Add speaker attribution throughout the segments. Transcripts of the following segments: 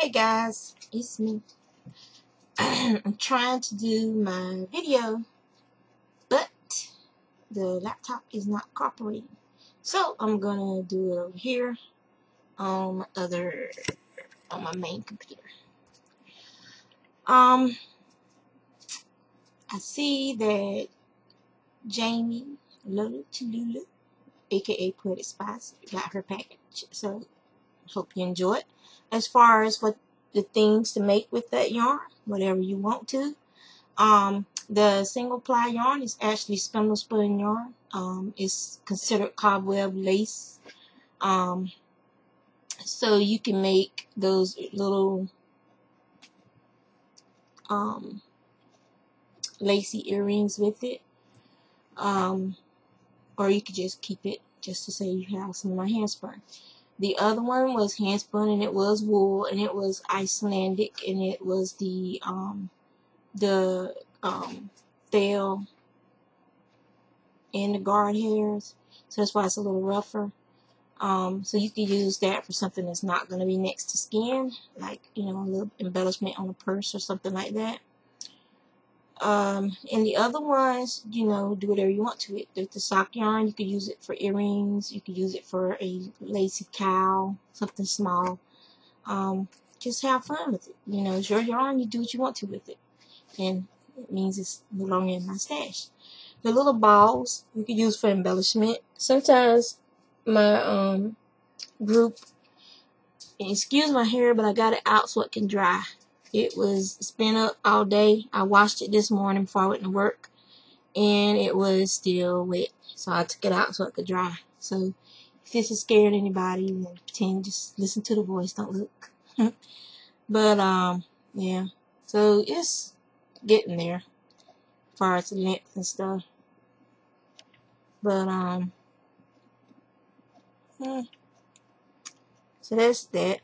Speaker 1: Hey guys, it's me. I'm trying to do my video, but the laptop is not cooperating. So I'm gonna do it over here on my main computer. I see that Jamie Lulu Tululu, aka Poetic Spice, got her package. So hope you enjoy it. As far as what the things to make with that yarn, whatever you want to. The single ply yarn is actually spindle spun yarn. It's considered cobweb lace. So you can make those little lacy earrings with it. Or you could just keep it just to say you have some of my hand spun. The other one was hand spun, and it was wool, and it was Icelandic, and it was the tail and the guard hairs, so that's why it's a little rougher. So you can use that for something that's not going to be next to skin, like, a little embellishment on a purse or something like that. And the other ones, do whatever you want to it. The sock yarn, you could use it for earrings, you could use it for a lacy cowl, something small. Just have fun with it. It's your yarn, you do what you want to with it. And it means it's no longer in my stash. The little balls you can use for embellishment. Sometimes my group, excuse my hair, but I got it out so it can dry. It was spin up all day. I washed it this morning before I went to work, and it was still wet. So I took it out so it could dry. So if this is scaring anybody, then pretend, just listen to the voice, don't look. But yeah. So it's getting there as far as the length and stuff. But so that's that.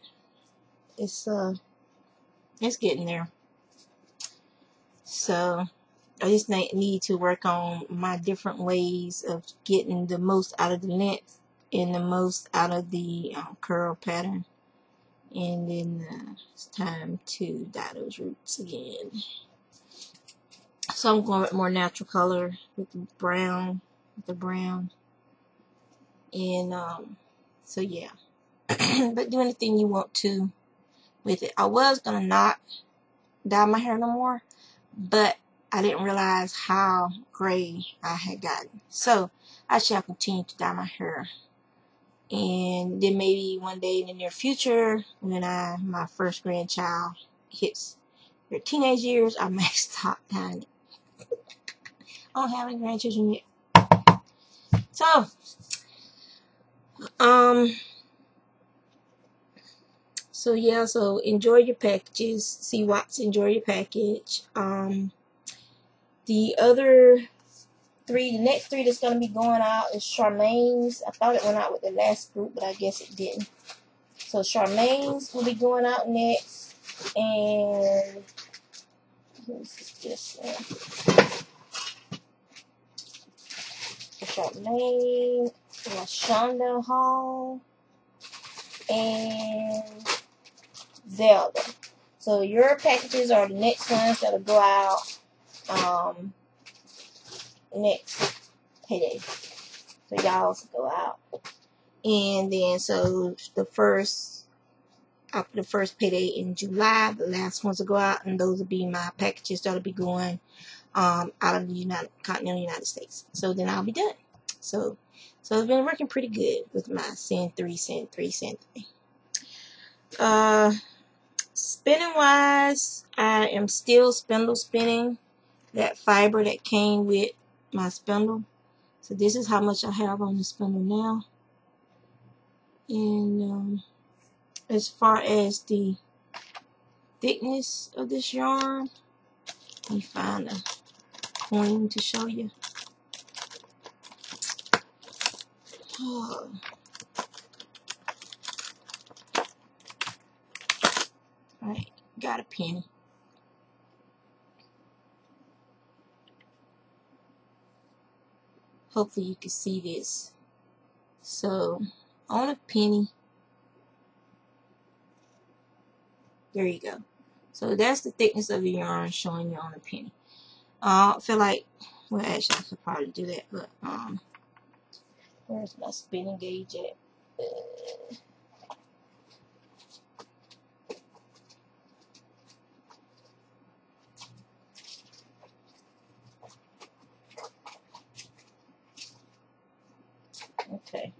Speaker 1: It's getting there. So I just need to work on my different ways of getting the most out of the length and the most out of the curl pattern. And then it's time to dye those roots again. So I'm going with more natural color with the brown. And so yeah. But do anything you want to with it. I was gonna not dye my hair no more, but I didn't realize how gray I had gotten. So I shall continue to dye my hair. And then maybe one day in the near future, when my first grandchild hits their teenage years, I may stop dyeing it. I don't have any grandchildren yet. So yeah, so enjoy your packages. See Watts, enjoy your package. The next three that's going to be going out is Charmaine's. I thought it went out with the last group, but I guess it didn't. So Charmaine's will be going out next. And this one. Charmaine, LaShonda Hall, and Zelda. So your packages are the next ones that'll go out next payday. So y'all go out. And then so after the first payday in July, the last ones will go out, and those will be my packages that'll be going out of the continental United States. So then I'll be done. So it's been working pretty good with my send 3. Spinning wise, I am still spindle spinning that fiber that came with my spindle. So this is how much I have on the spindle now. And as far as the thickness of this yarn, let me find a coin to show you. Oh. Alright, got a penny. Hopefully you can see this. So on a penny, There you go. So that's the thickness of the yarn showing you on a penny. I feel like, well, actually I could probably do that, but where's my spinning gauge at? Okay.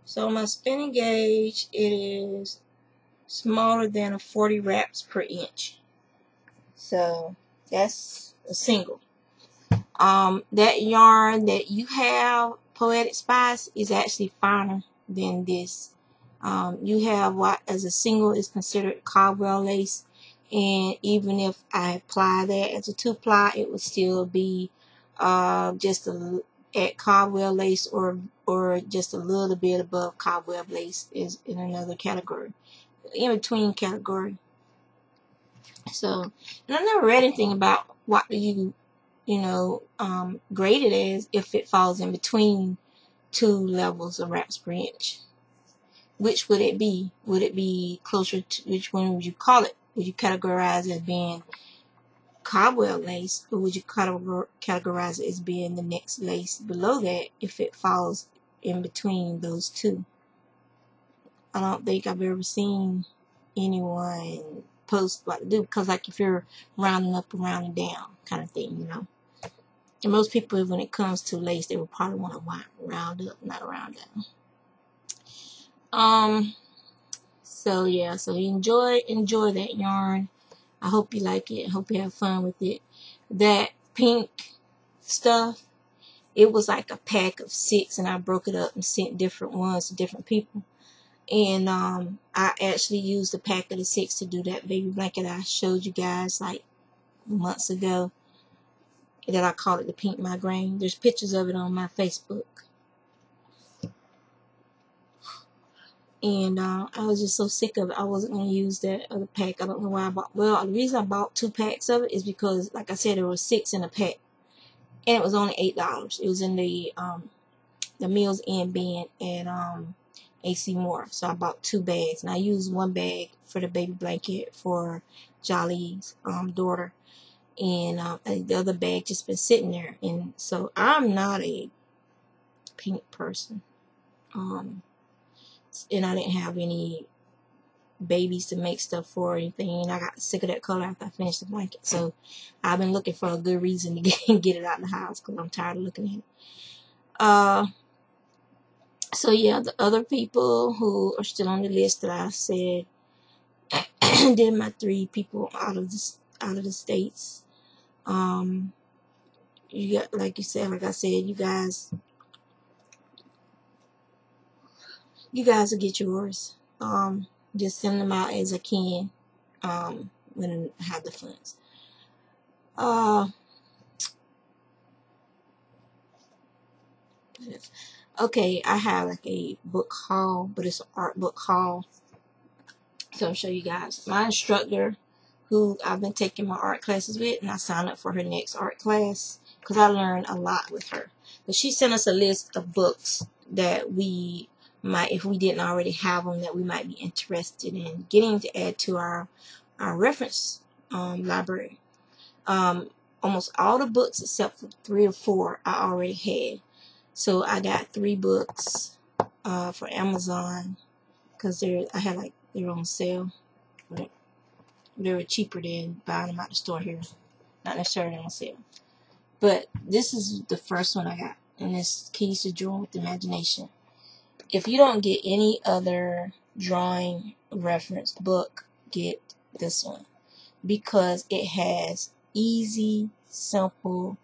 Speaker 1: So my spinning gauge, it is smaller than a 40 wraps per inch. So that's a single. That yarn that you have, Poetic Spice, is actually finer than this. You have what as a single is considered cobweb lace, and even if I apply that as a 2-ply, it would still be just at cobweb lace or just a little bit above cobweb lace is in another category, in between category. So, and I never read anything about what do you grade it as if it falls in between 2 levels of wraps per inch. Which would it be? Would it be closer to, which one would you call it? Would you categorize it as being cobweb lace, or would you categorize it as being the next lace below that if it falls in between those two? I don't think I've ever seen anyone post what to do, because like if you're rounding up and rounding down kind of thing, you know. And most people, when it comes to lace, they would probably want to round up, not round down. So yeah, so you enjoy that yarn. I hope you like it. I hope you have fun with it. That pink stuff, it was like a pack of 6, and I broke it up and sent different ones to different people. And I actually used a pack of the 6 to do that baby blanket I showed you guys like months ago. That I call it the pink migraine. There's pictures of it on my Facebook. And I was just so sick of it. I wasn't going to use that other pack. I don't know why I bought. Well, the reason I bought 2 packs of it is because, like I said, there were 6 in a pack. And it was only $8. It was in the Mills End bin at AC Moore. So I bought 2 bags. And I used 1 bag for the baby blanket for Jolly's daughter. And the other bag just been sitting there. And so I'm not a pink person. And I didn't have any babies to make stuff for or anything. And I got sick of that color after I finished the blanket. So I've been looking for a good reason to get it out of the house, because I'm tired of looking at it. So yeah, the other people who are still on the list that I said, did my 3 people out of the states. You got, like I said, you guys will get yours. Just send them out as I can, when I have the funds. Okay, I have like a book haul, but it's an art book haul. So I'll show you guys. My instructor, who I've been taking my art classes with, and I signed up for her next art class because I learned a lot with her. But she sent us a list of books that we might, if we didn't already have them, that we might be interested in getting to add to our reference library. Almost all the books except for 3 or 4 I already had. So I got 3 books for Amazon, because I had like they're on sale. They were cheaper than buying them at the store here. Not necessarily on sale. But this is the first one I got, and it's Keys to Drawing with Imagination. If you don't get any other drawing reference book, get this one, because it has easy, simple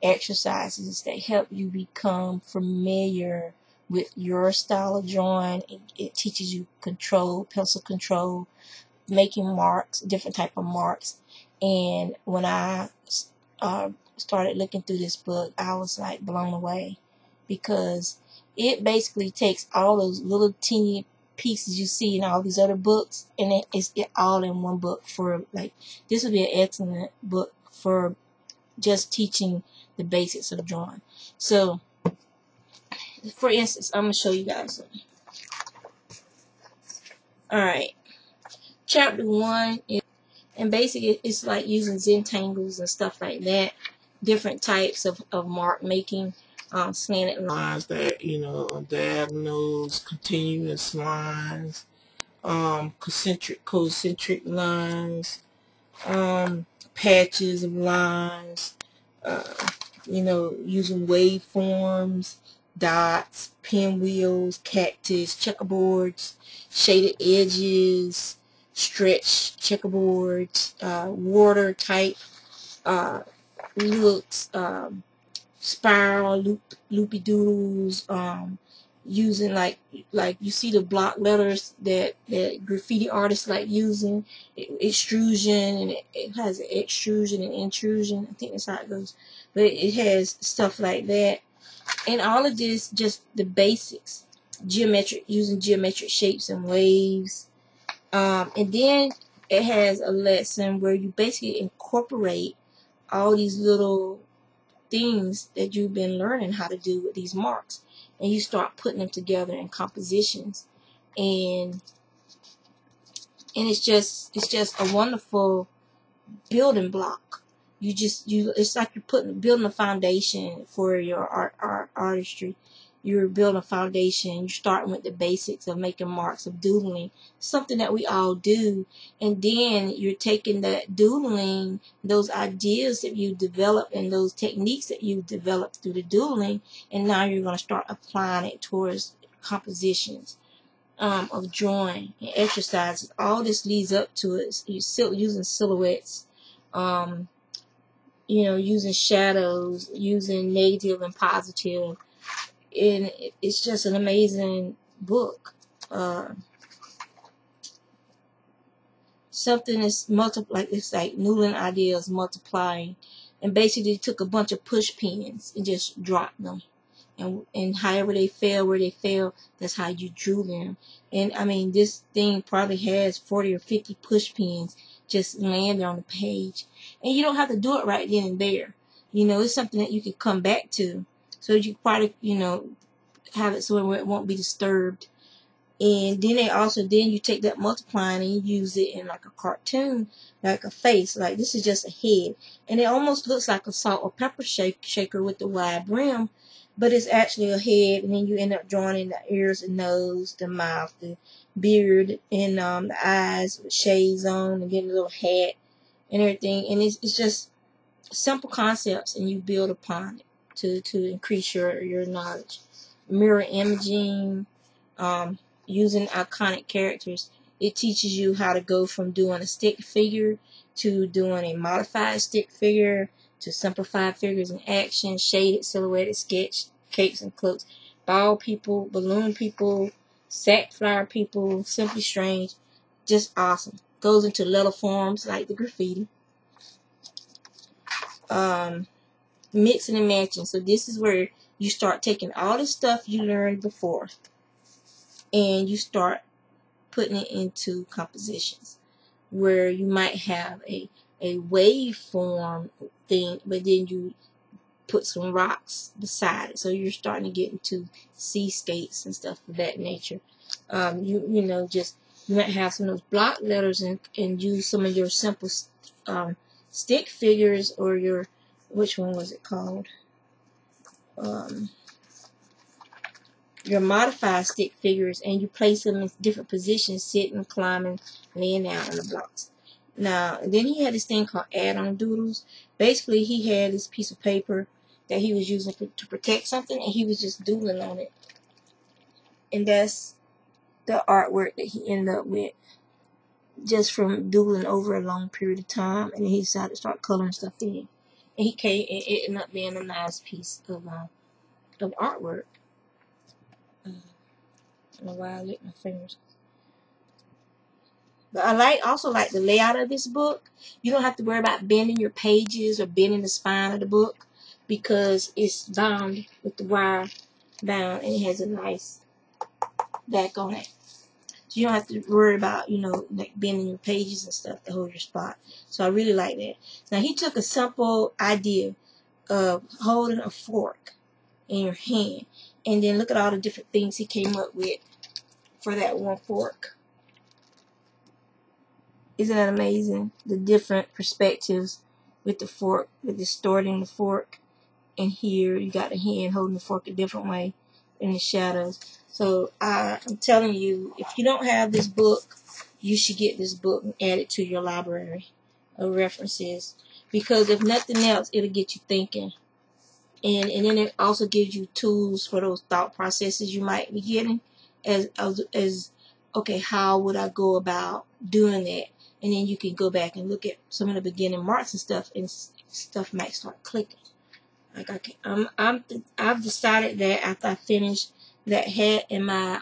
Speaker 1: exercises that help you become familiar with your style of drawing. It teaches you pencil control, making marks, different type of marks. And when I started looking through this book, I was like blown away, because it basically takes all those little teeny pieces you see in all these other books, and it's all in one book. For like, this would be an excellent book for just teaching the basics of drawing. So, for instance, I'm gonna show you guys something. Alright, chapter 1 is, and basically it's like using Zentangles and stuff like that. Different types of mark making, slanted lines that, diagonals, continuous lines, concentric lines, patches of lines, uh, using waveforms, dots, pinwheels, cactus, checkerboards, shaded edges, stretch checkerboards, water type looks, spiral loopy doodles, using like you see the block letters that graffiti artists like using, extrusion, and it has extrusion and intrusion. I think that's how it goes, but it has stuff like that. And all of this, just the basics, using geometric shapes and waves. And then it has a lesson where you basically incorporate all these little things that you've been learning how to do with these marks, and you start putting them together in compositions, and it's just a wonderful building block. It's like you're building a foundation for your artistry. You're building a foundation. You're starting with the basics of making marks, of doodling, something that we all do. And then you're taking that doodling, those ideas that you develop and those techniques that you developed through the doodling, and now you're going to start applying it towards compositions, of drawing and exercises. All this leads up to it. You're still using silhouettes, using shadows, using negative and positive. And it's just an amazing book. Something is it's like noodling ideas multiplying, and basically took a bunch of push pins and just dropped them, and however they fell, where they fell, that's how you drew them. And I mean, this thing probably has 40 or 50 push pins just landed on the page, and you don't have to do it right then and there. It's something that you can come back to, so you probably have it so where it won't be disturbed. And then then you take that multiplying and you use it in like a cartoon, like a face. Like this is just a head, and it almost looks like a salt or pepper shaker with the wide brim, but it's actually a head. And then you end up drawing in the ears and nose, the mouth, the beard, and the eyes with shades on, and then a little hat and everything. And it's just simple concepts, and you build upon it to increase your knowledge. Mirror imaging, using iconic characters. It teaches you how to go from doing a stick figure to doing a modified stick figure to simplified figures in action, shaded, silhouetted, sketch, cakes and cloaks, ball people, balloon people, sack flower people, simply strange. Just awesome. Goes into letter forms like the graffiti. Mixing and matching. So this is where you start taking all the stuff you learned before and you start putting it into compositions, where you might have a waveform thing, but then you put some rocks beside it. So you're starting to get into seascapes and stuff of that nature. You might have some of those block letters and use some of your simple stick figures, or your, which one was it called? Your modified stick figures, and you place them in different positions, sitting, climbing, laying down on the blocks. Now, then he had this thing called add-on doodles. Basically, he had this piece of paper that he was using to protect something, and he was just doodling on it. And that's the artwork that he ended up with, just from doodling over a long period of time. And then he decided to start coloring stuff in. And it ended up being a nice piece of artwork. I don't know why I licked my fingers. But I also like the layout of this book. You don't have to worry about bending your pages or bending the spine of the book, because it's bound with the wire bound, and it has a nice back on it. So you don't have to worry about, like bending your pages and stuff to hold your spot. So I really like that. Now he took a simple idea of holding a fork in your hand, and then look at all the different things he came up with for that one fork. Isn't that amazing? The different perspectives with the fork, with distorting the fork. And here you got the hand holding the fork a different way in the shadows. So I'm telling you, if you don't have this book, you should get this book and add it to your library of references. Because if nothing else, it'll get you thinking. And then it also gives you tools for those thought processes you might be getting. As okay, how would I go about doing that? And then you can go back and look at some of the beginning marks and stuff might start clicking. Like I've decided that after I finish that hat and my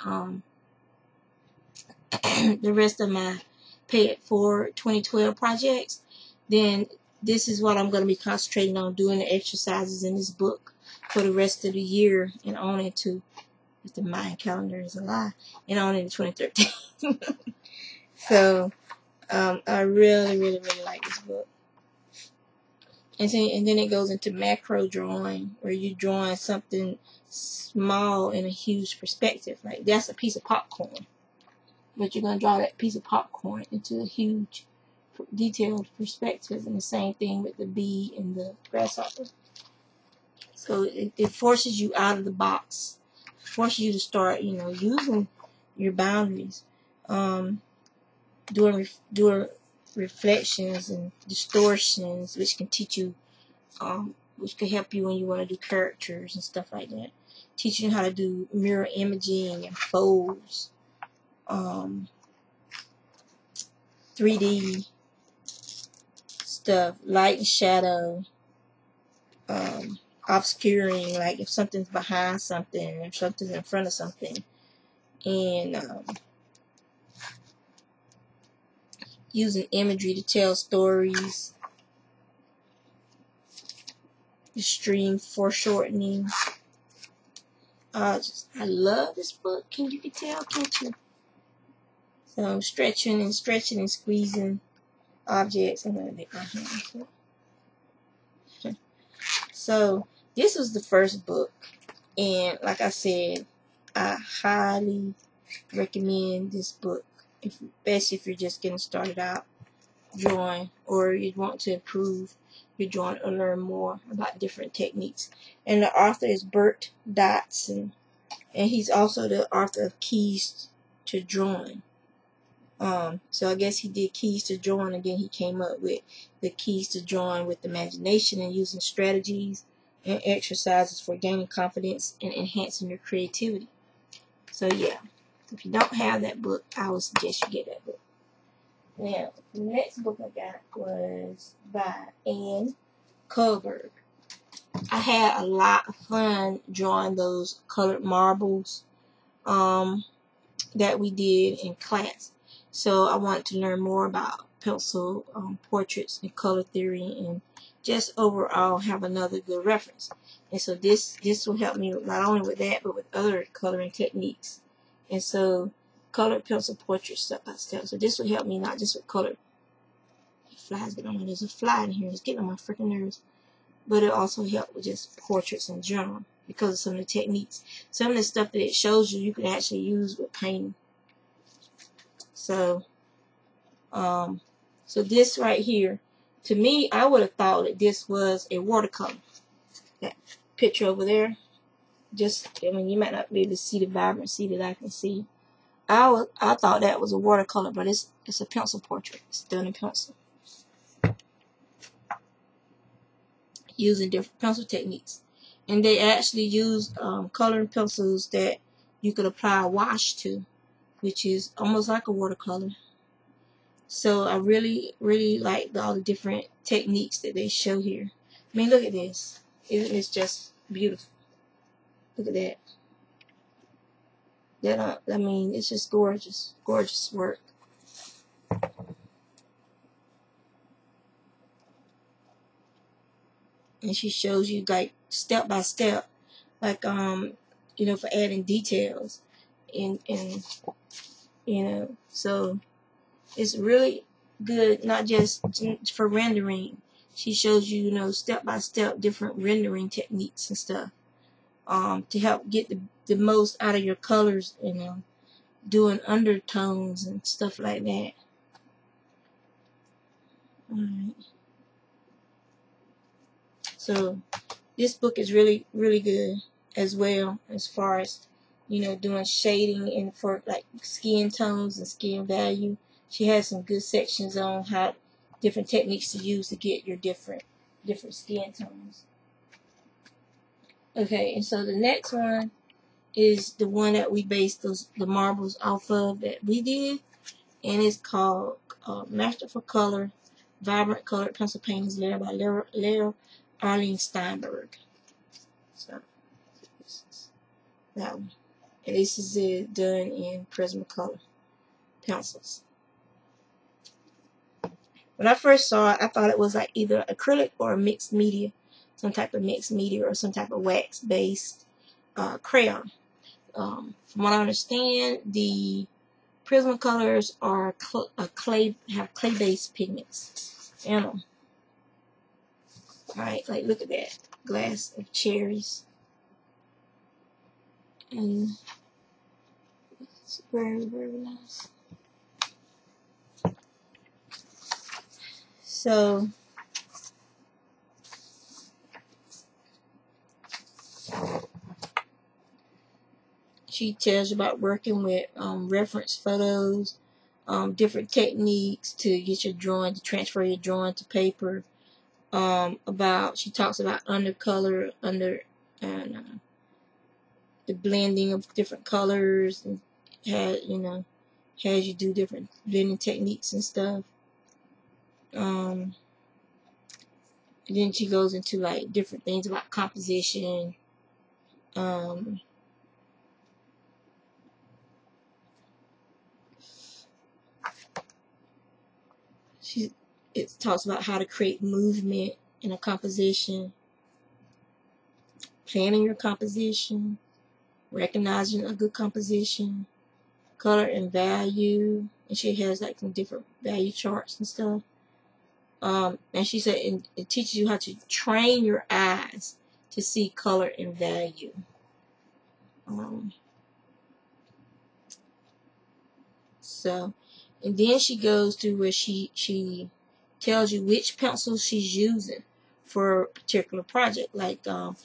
Speaker 1: the rest of my Pay It Forward 2012 projects, then this is what I'm going to be concentrating on, doing the exercises in this book for the rest of the year and on into, if the Mayan calendar is a lie, and on into 2013. So I really, really, really like this book. And then it goes into macro drawing, where you're drawing something small in a huge perspective. Like that's a piece of popcorn, but you're going to draw that piece of popcorn into a huge detailed perspective. And the same thing with the bee and the grasshopper. So it forces you out of the box, forces you to start, using your boundaries, doing reflections and distortions, which can teach you, which can help you when you want to do characters and stuff like that. Teaching you how to do mirror imaging and folds, 3D stuff, light and shadow, obscuring, like if something's behind something, if something's in front of something, and using imagery to tell stories, extreme foreshortening. I love this book. You can tell, can't you? So stretching and squeezing objects. I'm gonna make my hands. So this was the first book, and like I said, I highly recommend this book, especially if you're just getting started out drawing, or you want to improve your drawing or learn more about different techniques. And the author is Bert Dotson, and he's also the author of Keys to Drawing. So I guess he did Keys to Drawing, and then he came up with the Keys to Drawing with Imagination and using strategies and exercises for gaining confidence and enhancing your creativity. So yeah, if you don't have that book, I would suggest you get that book. Now, the next book I got was by Anne Kohlberg. I had a lot of fun drawing those colored marbles that we did in class. So I wanted to learn more about pencil portraits and color theory, and just overall have another good reference. And so this will help me not only with that, but with other coloring techniques. And so colored pencil portraits step by step. So this will help me not just with colored flies getting on my, there's a fly in here, it's getting on my freaking nerves. But it also helped with just portraits in general, because of some of the techniques. Some of the stuff that it shows you can actually use with painting. So, so this right here, to me, I would have thought that this was a watercolor. That picture over there, you might not be able to see the vibrancy that I can see. I thought that was a watercolor, but it's a pencil portrait. It's done in pencil, using different pencil techniques. And they actually use coloring pencils that you could apply a wash to, which is almost like a watercolor. So I really, really like all the different techniques that they show here. I mean, look at this. It's just beautiful. Look at that. I mean, it's just gorgeous, gorgeous work. And she shows you like step by step, like for adding details, and so it's really good, not just for rendering. She shows you, step by step different rendering techniques and stuff, to help get the most out of your colors, doing undertones and stuff like that. Alright. So this book is really, really good as well, as far as, you know, doing shading and for like skin tones and skin value. She has some good sections on how different techniques to use to get your different skin tones. Okay, and so the next one is the one that we based the marbles off of that we did, and it's called Masterful Color, Vibrant Colored Pencil Paintings, layer by layer, Arlene Steinberg. So this is that one, and this is it done in Prismacolor pencils. When I first saw it, I thought it was like either acrylic or a mixed media, some type of mixed media or some type of wax-based crayon. From what I understand, the Prismacolors are have clay-based pigments in them. Alright, like look at that glass of cherries, and it's very, very nice. So she tells you about working with reference photos, different techniques to get your drawing, to transfer your drawing to paper. She talks about undercolor, and the blending of different colors, and has you do different blending techniques and stuff. And then she goes into like different things about composition. It talks about how to create movement in a composition, planning your composition, recognizing a good composition, color and value, and she has like some different value charts and stuff. And she said it teaches you how to train your eyes to see color and value. And then she goes to where she tells you which pencils she's using for a particular project. Like it'll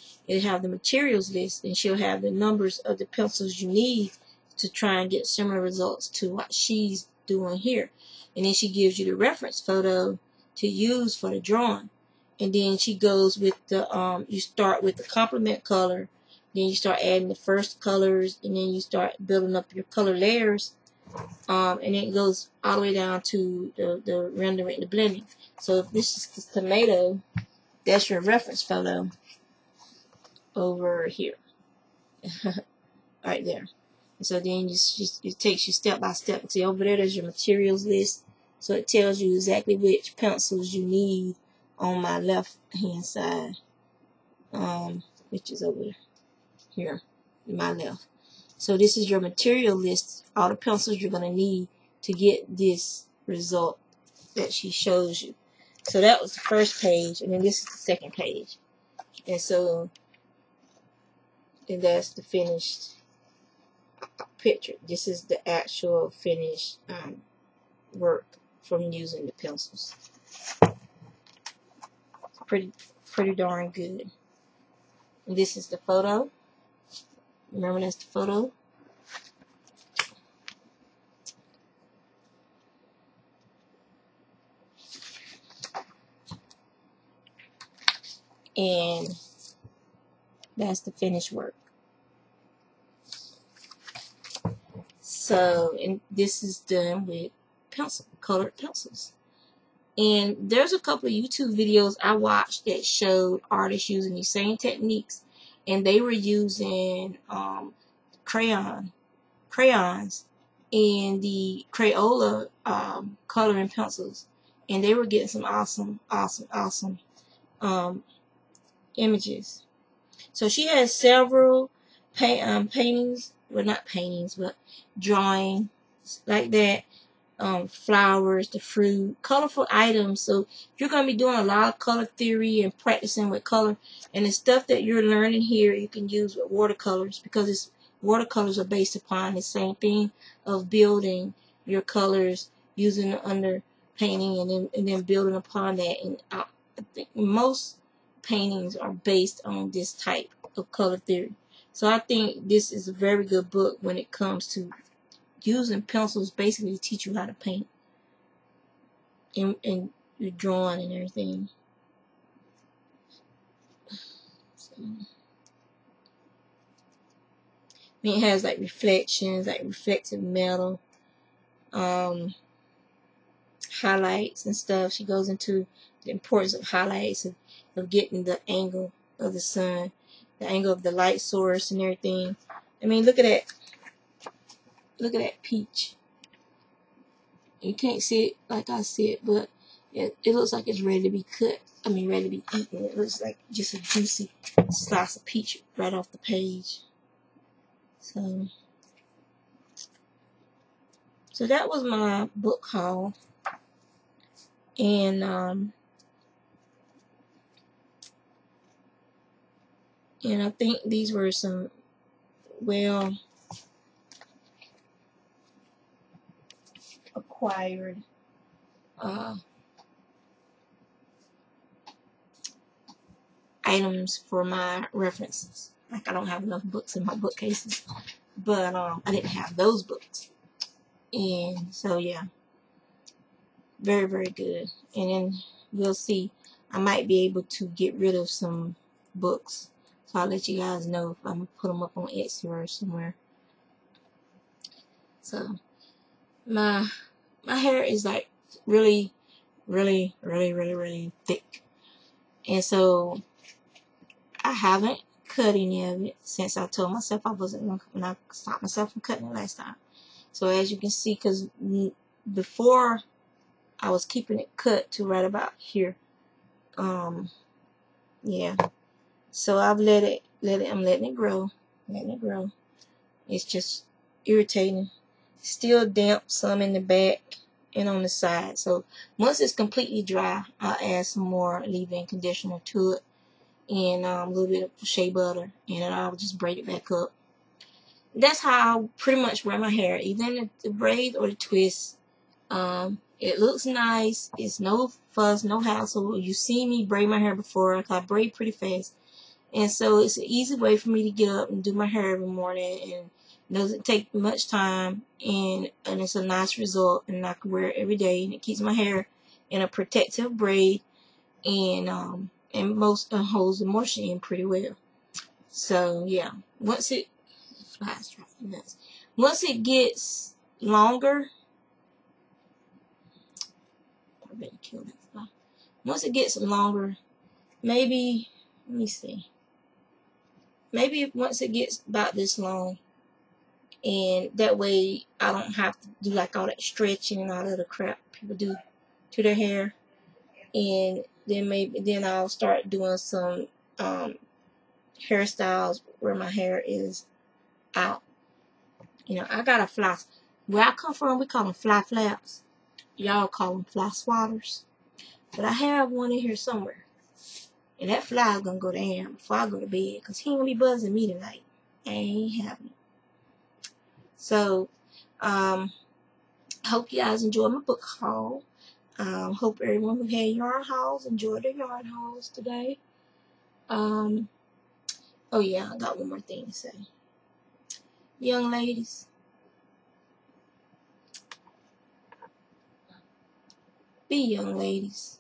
Speaker 1: have the materials list, and she'll have the numbers of the pencils you need to try and get similar results to what she's doing here. And then she gives you the reference photo to use for the drawing. And then she goes with the you start with the complement color, then you start adding the first colors, and then you start building up your color layers. And then it goes all the way down to the rendering, the blending. So if this is the tomato, that's your reference photo over here. Right there. And so then it takes you step by step. See, over there's your materials list. So it tells you exactly which pencils you need on my left hand side, which is over here, my left. So this is your material list, all the pencils you're going to need to get this result that she shows you. So that was the first page, and then this is the second page. And so, and that's the finished picture. This is the actual finished work from using the pencils. Pretty darn good. And this is the photo. Remember, that's the photo. And that's the finished work. So, and this is done with colored pencils. And there's a couple of YouTube videos I watched that showed artists using these same techniques, and they were using crayons and the Crayola coloring pencils, and they were getting some awesome images. So she has several paintings, well, not paintings, but drawings like that. Flowers, the fruit, colorful items. So you're going to be doing a lot of color theory and practicing with color, and the stuff that you're learning here you can use with watercolors, because watercolors are based upon the same thing of building your colors using under painting and then building upon that. And I think most paintings are based on this type of color theory. So I think this is a very good book when it comes to using pencils basically to teach you how to paint and your drawing and everything. So, it has like reflections, like reflective metal, highlights and stuff. She goes into the importance of highlights, of getting the angle of the sun, the angle of the light source and everything. I mean, look at that. Look at that peach. You can't see it like I see it, but it looks like it's ready to be cut. I mean, ready to be eaten. It looks like just a juicy slice of peach right off the page. So that was my book haul. And I think these were some well acquired items for my references. Like, I don't have enough books in my bookcases, but I didn't have those books. And so yeah, very, very good. And then we'll see, I might be able to get rid of some books, so I'll let you guys know if I'm gonna put them up on Etsy or somewhere. So my hair is like really, really, really, really, really thick, and so I haven't cut any of it since I told myself I wasn't going to, when I stopped myself from cutting it last time. So as you can see, because before I was keeping it cut to right about here. Yeah. So I've let it, I'm letting it grow. It's just irritating. Still damp, some in the back and on the side. So once it's completely dry, I'll add some more leave-in conditioner to it. And a little bit of shea butter, and then I'll just braid it back up. That's how I pretty much wear my hair, either the braid or the twist. It looks nice. It's no fuss, no hassle. You've seen me braid my hair before. Like, I braid pretty fast, and so it's an easy way for me to get up and do my hair every morning, and it doesn't take much time, and it's a nice result, and I can wear it every day, and it keeps my hair in a protective braid, and most holds the moisture in pretty well. So yeah, once it gets longer, I better kill that fly. Once it gets longer, maybe, let me see, maybe once it gets about this long, and that way I don't have to do like all that stretching and all that other crap people do to their hair, and then I'll start doing some hairstyles where my hair is out. I got a fly. Where I come from, we call them fly flaps. Y'all call them fly swatters. But I have one in here somewhere. And that fly is going to go down before I go to bed, because he ain't going to be buzzing me tonight. I ain't having it. So, hope you guys enjoyed my book haul. Hope everyone who had yarn hauls enjoyed their yarn hauls today. Oh yeah, I got one more thing to say. Young ladies, be young ladies.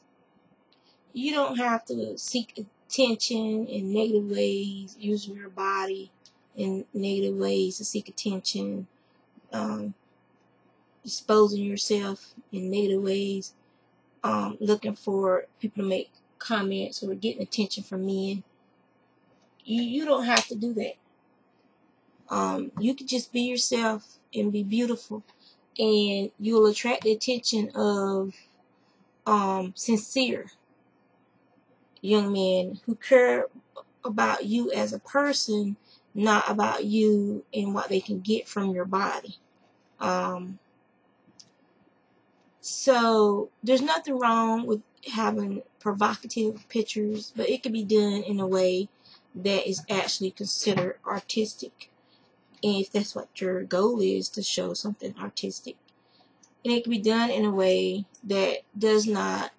Speaker 1: You don't have to seek attention in negative ways, using your body in negative ways to seek attention, exposing yourself in negative ways, looking for people to make comments or getting attention from men. You don't have to do that. You can just be yourself and be beautiful, and you'll attract the attention of sincere young men who care about you as a person, not about you and what they can get from your body. So there's nothing wrong with having provocative pictures, but it can be done in a way that is actually considered artistic. And if that's what your goal is, to show something artistic. And it can be done in a way that does not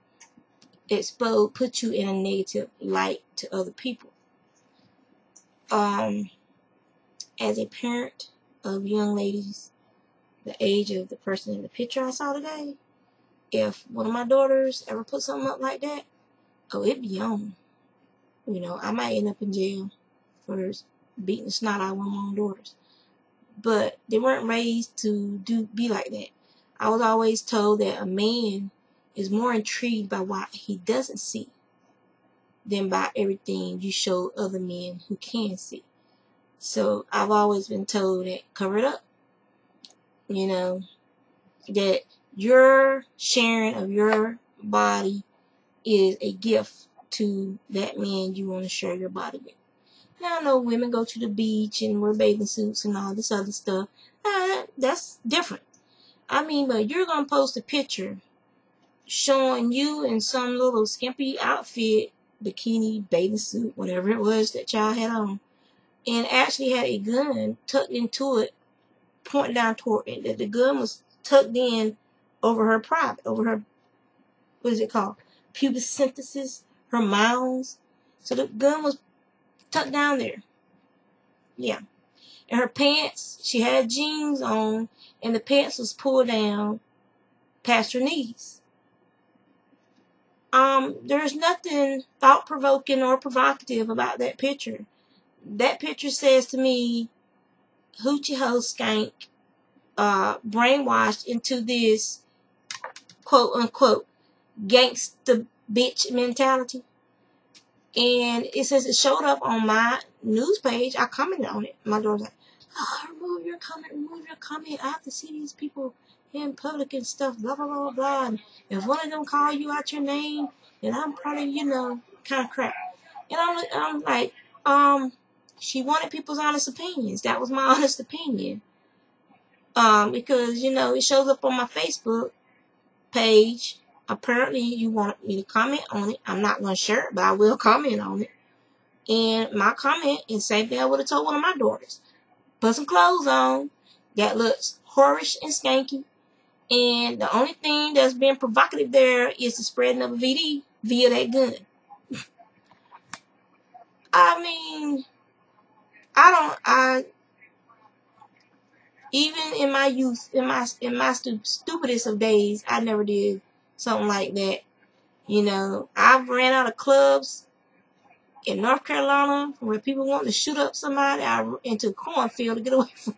Speaker 1: put you in a negative light to other people. As a parent of young ladies, the age of the person in the picture I saw today, if one of my daughters ever put something up like that, oh, it'd be on. You know, I might end up in jail for beating the snot out of one of my own daughters. But they weren't raised to be like that. I was always told that a man is more intrigued by what he doesn't see than by everything you show other men who can see. So I've always been told that cover it up. You know, that your sharing of your body is a gift to that man you want to share your body with. Now I know women go to the beach and wear bathing suits and all this other stuff. That's different. I mean, but you're going to post a picture showing you in some little skimpy outfit, bikini, bathing suit, whatever it was that y'all had on, and actually had a gun tucked into it, pointing down toward it. That the gun was tucked in over her private, over her, what is it called? Pubis symphysis, her mounds. So the gun was tucked down there. Yeah. And her pants, she had jeans on, and the pants was pulled down past her knees. There's nothing thought-provoking or provocative about that picture. That picture says to me, hoochie ho skank, brainwashed into this quote-unquote gangsta bitch mentality. And it says it showed up on my news page. I commented on it. My daughter's like, oh, remove your comment. I have to see these people in public and stuff, blah, blah, blah, blah. And if one of them call you out your name, then I'm probably, kind of crap. And I'm like, she wanted people's honest opinions. That was my honest opinion. Because, it shows up on my Facebook page. Apparently, you want me to comment on it. I'm not going to share it, but I will comment on it. And my comment is same thing I would have told one of my daughters. Put some clothes on that looks whorish and skanky. And the only thing that's been provocative there is the spreading of a VD via that gun. I mean, even in my youth, in my stupidest of days, I never did something like that. I've ran out of clubs in North Carolina where people want to shoot up somebody into a cornfield to get away from.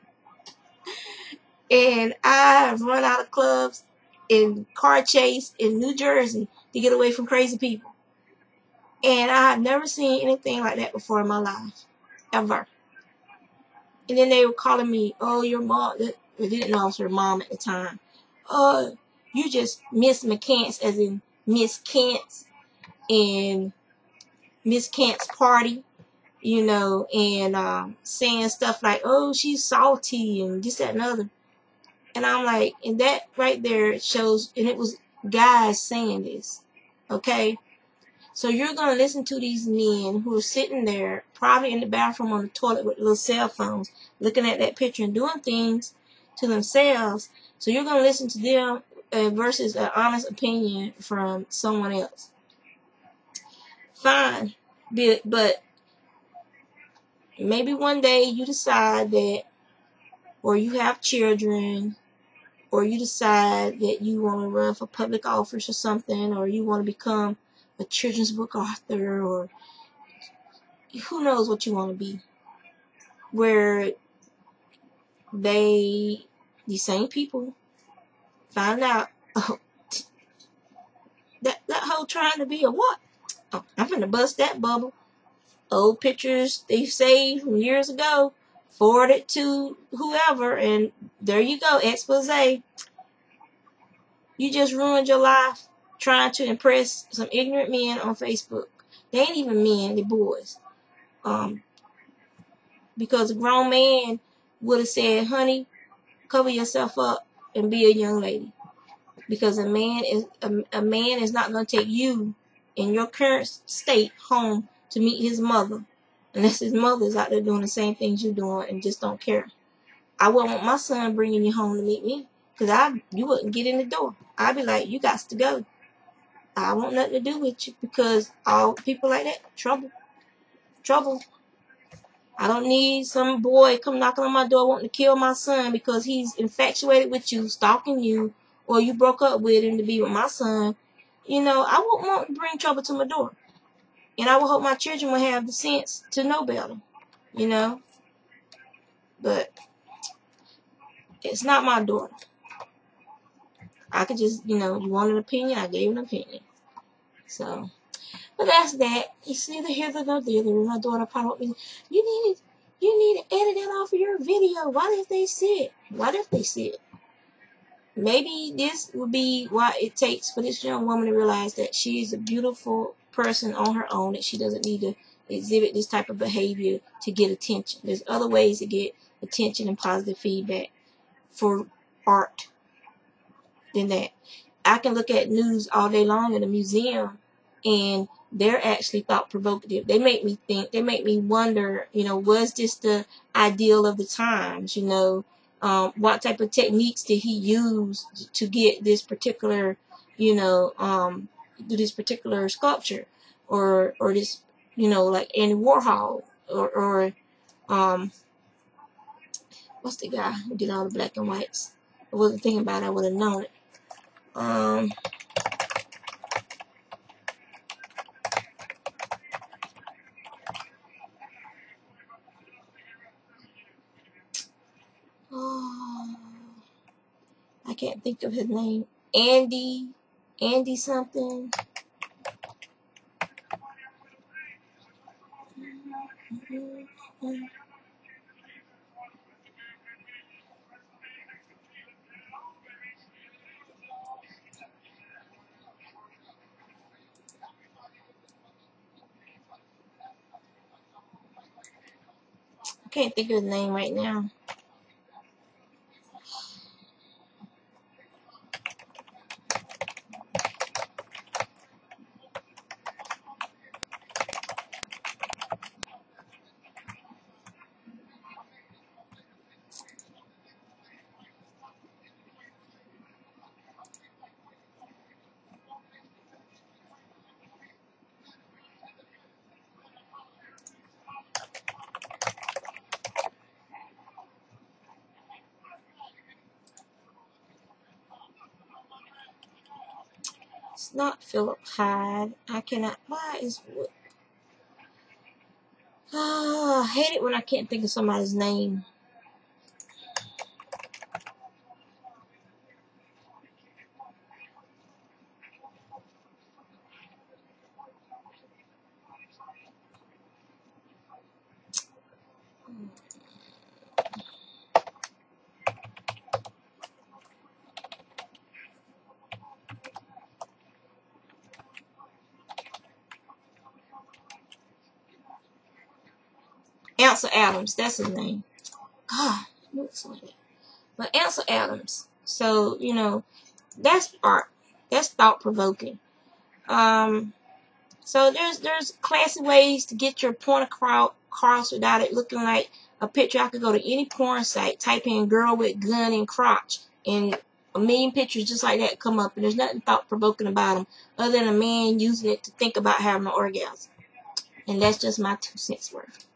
Speaker 1: And I've run out of clubs in car chase in New Jersey to get away from crazy people. And I have never seen anything like that before in my life. Ever. And then they were calling me, oh, your mom. They didn't know I was her mom at the time. Oh, you just Miss McCants, as in Miss Kent's and Miss Kent's party, and saying stuff like, oh, she's salty and this, that, and other. And I'm like, and that right there shows, and it was guys saying this, okay? So you're going to listen to these men who are sitting there, probably in the bathroom on the toilet with little cell phones, looking at that picture and doing things to themselves. So you're going to listen to them versus an honest opinion from someone else. Fine. But maybe one day you decide that, or you have children, or you decide that you want to run for public office or something, or you want to become a children's book author, or who knows what you want to be, where these same people find out, oh, that hoe trying to be a what? Oh, I'm finna bust that bubble. Old pictures they saved from years ago, forward it to whoever, and there you go, expose. You just ruined your life trying to impress some ignorant men on Facebook. They ain't even men, they boys. Because a grown man would have said, honey, cover yourself up and be a young lady. Because a man is not going to take you in your current state home to meet his mother, unless his mother's out there doing the same things you're doing and just don't care. I wouldn't want my son bringing you home to meet me, Because you wouldn't get in the door. I'd be like, you got to go. I want nothing to do with you, because all people like that, trouble. I don't need some boy come knocking on my door wanting to kill my son because he's infatuated with you, stalking you, or you broke up with him to be with my son. You know, I wouldn't want to bring trouble to my door. And I would hope my children will have the sense to know better. You know? But it's not my daughter. I could just, you know, you want an opinion, I gave an opinion. So, but that's that. It's neither here nor there. My daughter probably, you need to edit that off of your video. What if they see it? What if they see it? Maybe this would be what it takes for this young woman to realize that she's a beautiful person on her own, that she doesn't need to exhibit this type of behavior to get attention. There's other ways to get attention and positive feedback for art than that. I can look at news all day long in a museum, and they're actually thought provocative. They make me think. They make me wonder, you know, was this the ideal of the times? You know, what type of techniques did he use to get this particular, you know, do this particular sculpture, or this, you know, like Andy Warhol, or what's the guy who did all the black and whites? I wasn't thinking about it. I would have known it. Oh, I can't think of his name. Andy something. I can't think of his name right now. It's not Philip Hyde. I cannot. Why is what? I hate it when I can't think of somebody's name. Ansel Adams, that's his name. God, looks like it. But Ansel Adams. So, you know, that's art. That's thought provoking. So there's classy ways to get your point across without it looking like a picture. I could go to any porn site, type in girl with gun and crotch, and a million pictures just like that come up, and there's nothing thought provoking about them other than a man using it to think about having an orgasm. And that's just my 2 cents worth.